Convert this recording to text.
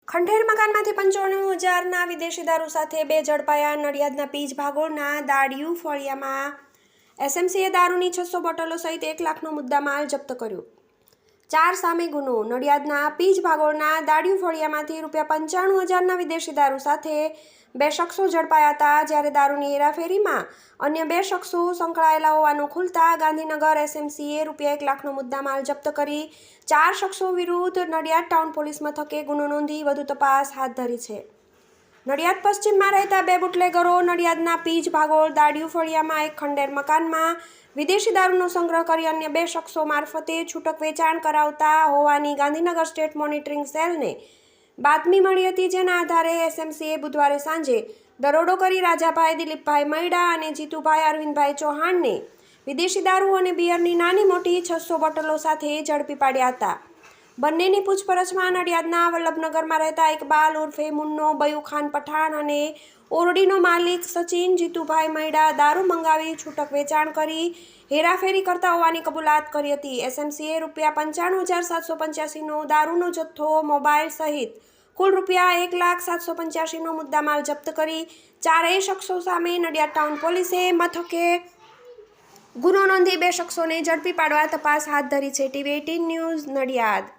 ખંડેર મકાનમાંથી 95,000ના વિદેશી દારૂ સાથે બે ઝડપાયા. નડિયાદના પીજ ભાગોળના દાડિયું ફળિયામાં એસએમસીએ દારૂની 600 બોટલો સહિત 1 લાખનો મુદ્દામાલ જપ્ત કર્યો. 4 સામે ગુનો. નડિયાદના પીજ ભાગોળના દાડિયું ફળિયામાંથી ₹95,000ના વિદેશી દારૂ સાથે 2 શખ્સો ઝડપાયા હતા. જ્યારે દારૂની હેરાફેરીમાં અન્ય 2 શખ્સો સંકળાયેલા હોવાનું ખુલતા ગાંધીનગર એસએમસીએ ₹1 લાખનો મુદ્દામાલ જપ્ત કરી 4 શખ્સો વિરુદ્ધ નડિયાદ ટાઉન પોલીસ મથકે ગુનો નોંધી વધુ તપાસ હાથ ધરી છે. નડિયાદ પશ્ચિમમાં રહેતા 2 બુટલેગરો નડિયાદના પીજ ભાગોળ દાડિયું ફળિયામાં એક ખંડેર મકાનમાં વિદેશી દારૂનો સંગ્રહ કરી અન્ય 2 શખ્સો મારફતે છૂટક વેચાણ કરાવતા હોવાની ગાંધીનગર સ્ટેટ મોનિટરિંગ સેલને બાતમી મળી હતી. જેના આધારે એસએમસીએ બુધવારે સાંજે દરોડો કરી રાજાભાઈ દિલીપભાઈ મૈડા અને જીતુભાઈ અરવિંદભાઈ ચૌહાણને વિદેશી દારૂ અને બિયરની નાની મોટી 600 બોટલો સાથે ઝડપી પાડ્યા હતા. બંનેની પૂછપરછમાં નડિયાદના વલ્લભનગરમાં રહેતા ઇકબાલ ઉર્ફે મુન્નો બયુખાન પઠાણ અને ઓરડીનો માલિક સચિન જીતુભાઈ મૈડા દારૂ મંગાવી છૂટક વેચાણ કરી હેરાફેરી કરતા હોવાની કબૂલાત કરી હતી. એસએમસીએ ₹95,785નો દારૂનો જથ્થો, મોબાઈલ સહિત કુલ ₹1,07,85નો મુદ્દામાલ જપ્ત કરી 4 શખ્સો સામે નડિયાદ ટાઉન પોલીસે મથકે ગુનો નોંધી 2 શખ્સોને ઝડપી પાડવા તપાસ હાથ ધરી છે. TV18 news Nadiad.